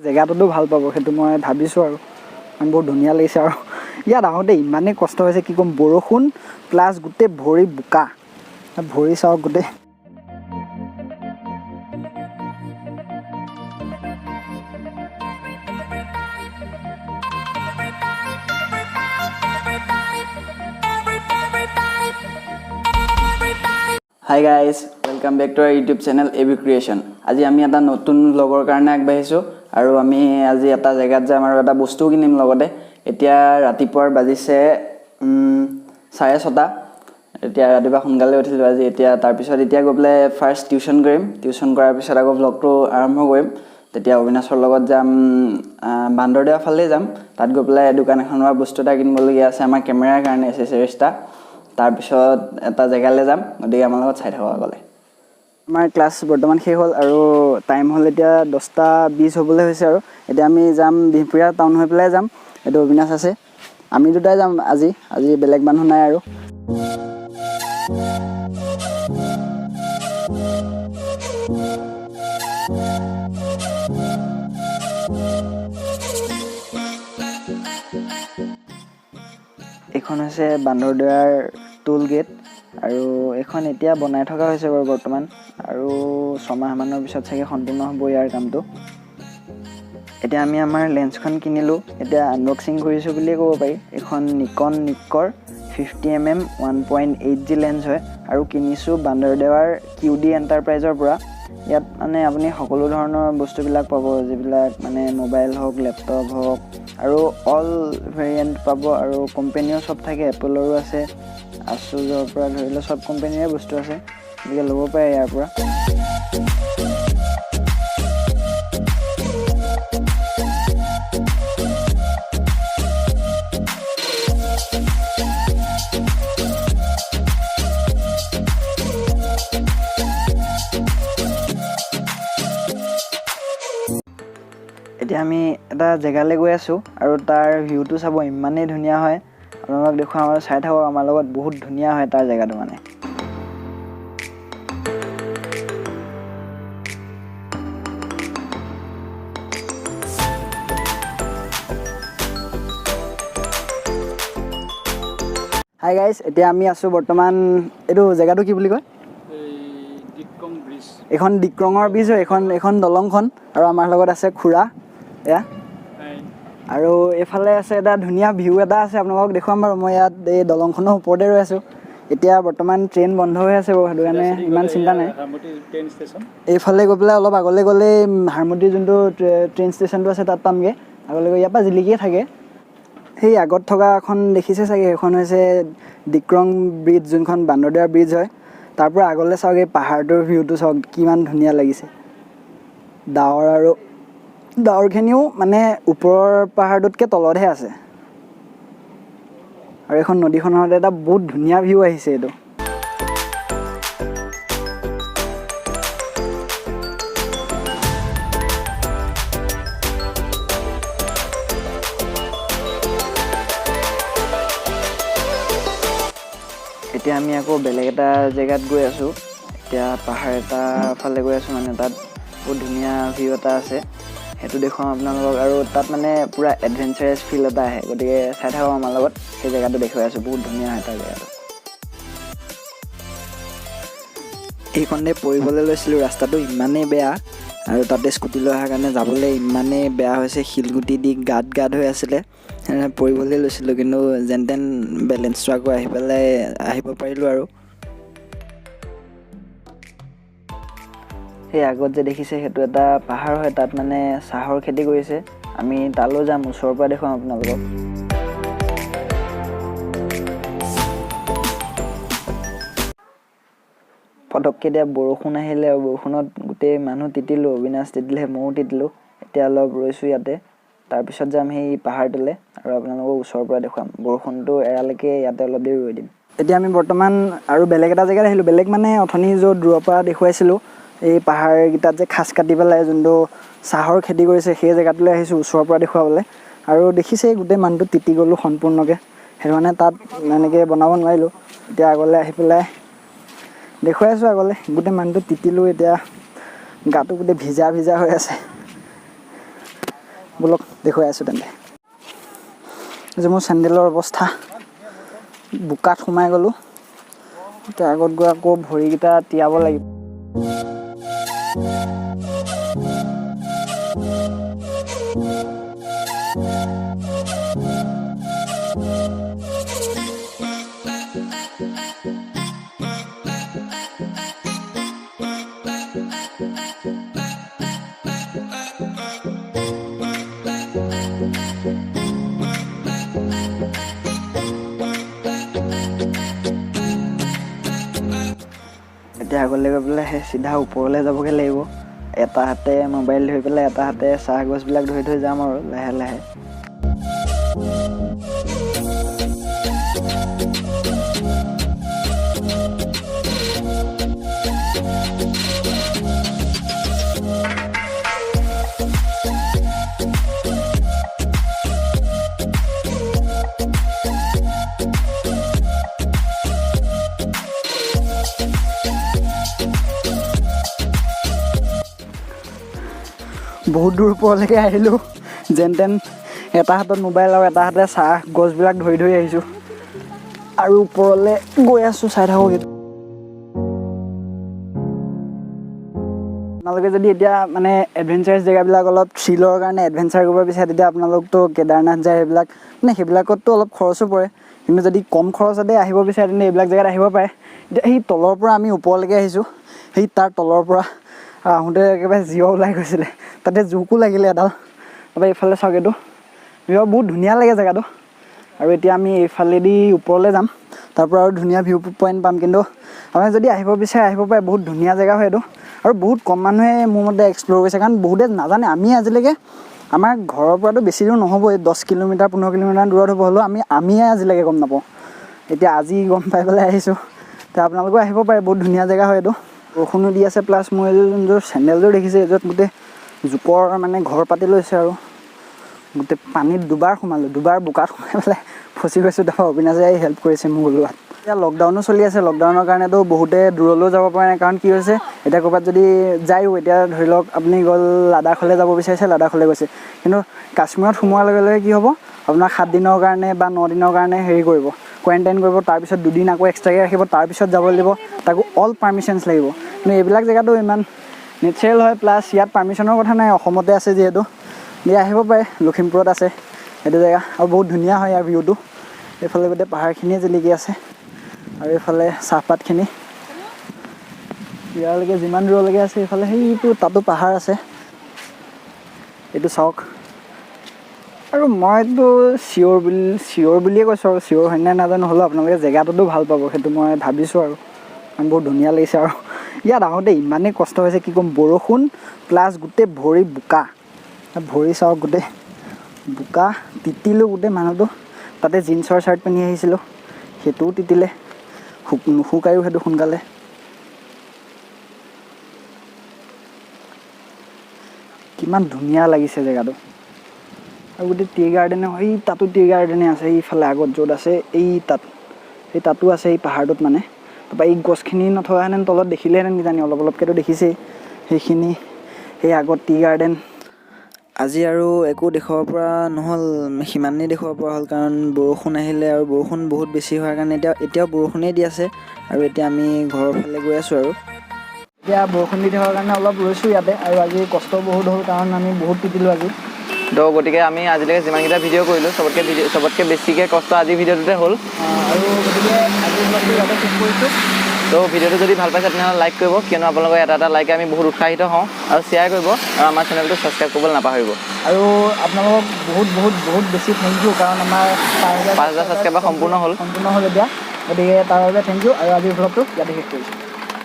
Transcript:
জেগাটোতো ভাল পাব সেইটো মই ভাবিছোঁ আৰু বহুত ধুনীয়া লাগিছে আৰু ইয়াত আহোঁতে ইমানেই কষ্ট হৈছে কি ক'ম বৰষুণ প্লাছ গোটেই ভৰি বোকা ভৰি চাওক গোটেই hi guys welcome back to our YouTube channel A B creation আজি আমি এটা নতুন ব্লগৰ কাৰণে আগবাঢ়িছোঁ আৰু আমি আজি এটা জেগাত যাম আৰু এটা বস্তু কিনিম লগতে এতিয়া ৰাতিপুৱাৰ বাজিছে 6:30 এতিয়া ৰাতিপুৱা সোনকালে উঠিলোঁ আজি এতিয়া তাৰপিছত এতিয়া গৈ পেলাই ফাৰ্ষ্ট টিউশ্যন কৰিম টিউশ্যন কৰাৰ পিছত আকৌ ব্লগটো আৰম্ভ কৰিম তেতিয়া অবিনাশৰ লগত যাম বান্দৰদেৱা ফালে যাম তাত গৈ পেলাই দোকান এখনৰ পৰা বস্তু এটা কিনিবলগীয়া আছে আমাৰ কেমেৰাৰ কাৰণে এচেছৰিজ এটা তাৰপিছত এটা জেগালৈ যাম গতিকে আমাৰ লগত চাই থাকক আগলৈ আমাৰ ক্লাছ বৰ্তমান শেষ হ'ল আৰু টাইম হ'ল এতিয়া 10:20 হ'বলৈ হৈছে আৰু এতিয়া আমি যাম বিহপুৰীয়া টাউন হৈ পেলাই যাম এইটো অবিনাশ আছে আমি দুটাই যাম আজি বেলেগ মানুহ নাই আৰু এইখন হৈছে বান্দৰদেৱাৰ টোল গেট আৰু এইখন এতিয়া বনাই থকা হৈছে বাৰু বৰ্তমান আৰু 6 মাহমানৰ পিছত চাগে সম্পূৰ্ণ হ'ব ইয়াৰ কামটো এতিয়া আমি আমাৰ লেন্সখন কিনিলোঁ এতিয়া আনবক্সিং কৰিছোঁ বুলিয়ে ক'ব পাৰি এইখন নিকৰ 50mm 1.8G লেন্স হয় আৰু কিনিছোঁ বান্দৰদেৱাৰ QD এণ্টাৰপ্ৰাইজৰ পৰা ইয়াত মানে আপুনি সকলো ধৰণৰ বস্তুবিলাক পাব যিবিলাক মানে মোবাইল হওক লেপটপ হওক আৰু অল ভেৰিয়েণ্ট পাব আৰু কোম্পেনীও চব থাকে এপলৰো আছে আছুছৰ পৰা ধৰি লওক চব কোম্পেনীৰে বস্তু আছে গতিকে ল'ব পাৰে ইয়াৰ পৰা এতিয়া আমি এটা জেগালৈ গৈ আছোঁ আৰু তাৰ ভিউটো চাব ইমানেই ধুনীয়া হয় আপোনালোকক দেখুৱাম আৰু চাই থাকক আমাৰ লগত বহুত ধুনীয়া হয় তাৰ জেগাটো মানে হাই গাইজ এতিয়া আমি আছোঁ বৰ্তমান এইটো জেগাটো কি বুলি কয় এইখন ডিক্ৰঙৰ ব্ৰিজ হয় এইখন দলংখন আৰু আমাৰ লগত আছে খুৰা এয়া আৰু এইফালে আছে এটা ধুনীয়া ভিউ এটা আছে আপোনালোকক দেখুৱাম বাৰু মই ইয়াত এই দলংখনৰ ওপৰতে ৰৈ আছোঁ এতিয়া বৰ্তমান ট্ৰেইন বন্ধ হৈ আছে বাৰু সেইটো কাৰণে ইমান চিন্তা নাই এইফালে গৈ পেলাই অলপ আগলৈ গ'লে হাৰমতিৰ যোনটো ট্ৰেইন ষ্টেচনটো আছে তাত পামগৈ আগলৈ গৈ ইয়াৰ পৰা জিলিকিয়ে থাকে সেই আগত থকা এখন দেখিছে চাগে সেইখন হৈছে ডিক্ৰং ব্ৰিজ যোনখন বান্দৰদেৱাৰ ব্ৰিজ হয় তাৰ পৰা আগলৈ চাওক এই পাহাৰটোৰ ভিউটো চাওক কিমান ধুনীয়া লাগিছে ডাৱৰখিনিও মানে ওপৰৰ পাহাৰটোতকৈ তলতহে আছে আৰু এইখন নদীখনত এটা বহুত ধুনীয়া ভিউ আহিছে এইটো এতিয়া আমি আকৌ বেলেগ এটা জেগাত গৈ আছোঁ এতিয়া পাহাৰ এটা ফালে গৈ আছোঁ মানে তাত বহুত ধুনীয়া ভিউ এটা আছে সেইটো দেখুৱাম আপোনালোকক আৰু তাত মানে পূৰা এডভেঞ্চাৰাছ ফিল এটা আহে গতিকে চাই থাকক আমাৰ লগত সেই জেগাটো দেখুৱাই আছোঁ বহুত ধুনীয়া হয় তাৰ জেগাটো এইখনতে পৰিবলৈ লৈছিলোঁ ৰাস্তাটো ইমানেই বেয়া আৰু তাতে স্কুটি লৈ অহাৰ কাৰণে যাবলৈ ইমানেই বেয়া হৈছে শিলগুটি দি গাঁত হৈ আছিলে পৰিবলৈ লৈছিলোঁ কিন্তু যেন তেন বেলেঞ্চটো আকৌ আহিব পাৰিলোঁ আৰু সেই আগত যে দেখিছে সেইটো এটা পাহাৰ হয় তাত মানে চাহৰ খেতি কৰিছে আমি তালৈ যাম ওচৰৰ পৰা দেখুৱাম আপোনালোকক পটককৈ এতিয়া বৰষুণ আহিলে আৰু বৰষুণত গোটেই মানুহ তিতিলোঁ অবিনাশ তিতিলে ময়ো তিতিলোঁ এতিয়া অলপ ৰৈছোঁ ইয়াতে তাৰপিছত যাম সেই পাহাৰটোলৈ আৰু আপোনালোকক ওচৰৰ পৰা দেখুৱাম বৰষুণটো এৰালৈকে ইয়াতে অলপ দেৰি ৰৈ দিম এতিয়া আমি বৰ্তমান আৰু বেলেগ এটা জেগাত আহিলোঁ বেলেগ মানে অথনি য'ত দূৰৰ পৰা দেখুৱাইছিলোঁ এই পাহাৰকেইটাত যে খাচ কাটি পেলাই যোনটো চাহৰ খেতি কৰিছে সেই জেগাটোলৈ আহিছোঁ ওচৰৰ পৰা দেখুৱাবলৈ আৰু দেখিছে গোটেই মানুহটো তিতি গ'লোঁ সম্পূৰ্ণকৈ সেইটো মানে তাত এনেকৈ বনাব নোৱাৰিলোঁ এতিয়া আগলৈ আহি পেলাই দেখুৱাই আছোঁ আগলৈ গোটেই মানুহটো তিতিলোঁ এতিয়া গাটো গোটেই ভিজা হৈ আছে ব'লক দেখুৱাই আছোঁ তেন্তে। যে মোৰ চেণ্ডেলৰ অৱস্থা, বোকাত সোমাই গ'লোঁ। এতিয়া আগত গৈ আকৌ ভৰিকেইটা তিয়াব লাগিব। এতিয়া আগলৈ গৈ পেলাই সেই চিধা ওপৰলৈ যাবগৈ লাগিব। এটা হাতে মোবাইল ধৰি পেলাই এটা হাতে চাহ গছবিলাক ধৰি ধৰি যাম আৰু লাহে লাহে। বহুত দূৰ ওপৰলৈকে আহিলোঁ। যেন তেন এটা হাতত মোবাইল আৰু এটা হাতে চাহ গছবিলাক ধৰি ধৰি আহিছোঁ আৰু ওপৰলৈ গৈ আছোঁ। চাই থাকক এইটো। আপোনালোকে যদি এতিয়া মানে এডভেঞ্চাৰাছ জেগাবিলাক অলপ থ্ৰিলৰ কাৰণে এডভেঞ্চাৰ কৰিব বিচাৰে, তেতিয়া আপোনালোকতো কেদাৰনাথ যায়। সেইবিলাক মানে সেইবিলাকততো অলপ খৰচো পৰে, কিন্তু যদি কম খৰচতে আহিব বিচাৰে তেন্তে এইবিলাক জেগাত আহিব পাৰে। এতিয়া সেই তলৰ পৰা আমি ওপৰলৈকে আহিছোঁ। সেই তাৰ তলৰ পৰা আহোঁতে একেবাৰে জীৱ ওলাই গৈছিলে, তাতে জোকো লাগিলে এডাল। তাৰপৰা এইফালে চাওক, এইটো বহুত ধুনীয়া লাগে জেগাটো। আৰু এতিয়া আমি এইফালেদি ওপৰলৈ যাম, তাৰ পৰা আৰু ধুনীয়া ভিউ পইণ্ট পাম। কিন্তু আপুনি যদি আহিব বিচাৰে আহিব পাৰে, বহুত ধুনীয়া জেগা হয় এইটো। আৰু বহুত কম মানুহে মোৰ মতে এক্সপ্ল'ৰ কৰিছে, কাৰণ বহুতে নাজানে। আমি আজিলৈকে আমাৰ ঘৰৰ পৰাতো বেছি দূৰ নহ'বই, 10 কিলোমিটাৰ 15 কিলোমিটাৰ দূৰত হ'ব, হ'লেও আমিয়ে আজিলৈকে গম নাপাওঁ। এতিয়া আজি গম পাই পেলাই আহিছোঁ। এতিয়া আপোনালোকেও আহিব পাৰে, বহুত ধুনীয়া জেগা হয় এইটো। বৰষুণো দি আছে, প্লাছ মই যোনযোৰ চেণ্ডেলযোৰ দেখিছে, এইযোৰত গোটেই জোকৰ মানে ঘৰ পাতি লৈছে আৰু গোটেই পানীত দুবাৰ সোমালোঁ, দুবাৰ বোকাত সোমাই পেলাই ফচি গৈছোঁ। তাৰপৰা অবিনাশে হেল্প কৰিছে মোক ওলোৱাত। এতিয়া লকডাউনো চলি আছে, লকডাউনৰ কাৰণেতো বহুতে দূৰলৈও যাব পৰা নাই। কাৰণ কি হৈছে, এতিয়া ক'ৰবাত যদি যায়ো, এতিয়া ধৰি লওক আপুনি গ'ল লাডাখলৈ যাব বিচাৰিছে, লাডাখলৈ গৈছে। কিন্তু কাশ্মীৰত সোমোৱাৰ লগে লগে কি হ'ব, আপোনাৰ 7 দিনৰ কাৰণে বা 9 দিনৰ কাৰণে হেৰি কৰিব, কোৱাৰেণ্টাইন কৰিব। তাৰপিছত 2 দিন আকৌ এক্সট্ৰাকৈ ৰাখিব, তাৰপিছত যাব লাগিব। তাকো অল পাৰ্মিশ্যনছ লাগিব। কিন্তু এইবিলাক জেগাতো ইমান নেচাৰেল হয়, প্লাছ ইয়াত পাৰ্মিশ্যনৰ কথা নাই, অসমতে আছে যিহেতু। দিয়া আহিব পাৰে, লখিমপুৰত আছে এইটো জেগা, আৰু বহুত ধুনীয়া হয় ইয়াৰ ভিউটো। এইফালে গোটেই পাহাৰখিনিয়ে জিলিকি আছে, আৰু এইফালে চাহপাতখিনি ইয়ালৈকে যিমান দূৰলৈকে আছে। এইফালে সেইটো তাতো পাহাৰ আছে, এইটো চাওক। আৰু মইতো চিয়'ৰ বুলিয়ে কৈছোঁ, আৰু চিয়'ৰ হয় নে নাজানো, হ'লেও আপোনালোকে জেগাটোতো ভাল পাব সেইটো মই ভাবিছোঁ। আৰু বহুত ধুনীয়া লাগিছে। আৰু ইয়াত আহোঁতে ইমানেই কষ্ট হৈছে, কি ক'ম। বৰষুণ প্লাছ গোটেই ভৰি বোকা, ভৰি চাওক গোটেই বোকা, তিতিলোঁ গোটেই মানুহটো। তাতে জিন্সৰ চাৰ্ট পিন্ধি আহিছিলোঁ, সেইটোও তিতিলে, নুশুকায়ো সেইটো সোনকালে। কিমান ধুনীয়া লাগিছে জেগাটো। আৰু গোটেই টি গাৰ্ডেনে, সেই তাতো টি গাৰ্ডেনে আছে, এইফালে আগত য'ত আছে, সেই তাতো আছে, এই পাহাৰটোত মানে। তাৰপৰা এই গছখিনি নথকাহেঁতেন তলত দেখিলেহেঁতেন কিজানি, অলপ অলপকৈতো দেখিছেই সেইখিনি, সেই আগত টি গাৰ্ডেন। আজি আৰু একো দেখুৱাব পৰা নহ'ল, সিমানেই দেখুৱাব পৰা হ'ল, কাৰণ বৰষুণ আহিলে, আৰু বৰষুণ বহুত বেছি হোৱাৰ কাৰণে এতিয়াও বৰষুণেই দি আছে। আৰু এতিয়া আমি ঘৰৰ ফালে গৈ আছোঁ। আৰু এতিয়া বৰষুণ দি থকাৰ কাৰণে অলপ ৰৈছোঁ ইয়াতে। আৰু আজি কষ্ট বহুত হ'ল, কাৰণ আমি বহুত তিতিলোঁ আজি। তো গতিকে আমি আজিলৈকে যিমানকেইটা ভিডিঅ' কৰিলোঁ, চবতকৈ বেছিকৈ কষ্ট আজিৰ ভিডিঅ'টোতে হ'ল। আৰু গতিকে আজিৰ ব্লগটো ইয়াতে শেষ কৰিছোঁ। তো ভিডিঅ'টো যদি ভাল পাইছে তেনেহ'লে লাইক কৰিব, কিয়নো আপোনালোকৰ এটা লাইকে আমি বহুত উৎসাহিত হওঁ। আৰু শ্বেয়াৰ কৰিব, আৰু আমাৰ চেনেলটো ছাবস্ক্ৰাইব কৰিবলৈ নাপাহৰিব। আৰু আপোনালোকক বহুত বেছি থেংক ইউ, কাৰণ আমাৰ 5,000 ছাবস্ক্ৰাইবাৰ সম্পূৰ্ণ হ'ল এতিয়া। গতিকে তাৰ বাবে থেংক ইউ, আৰু আজিৰ ব্লগটো ইয়াতে শেষ কৰিছোঁ।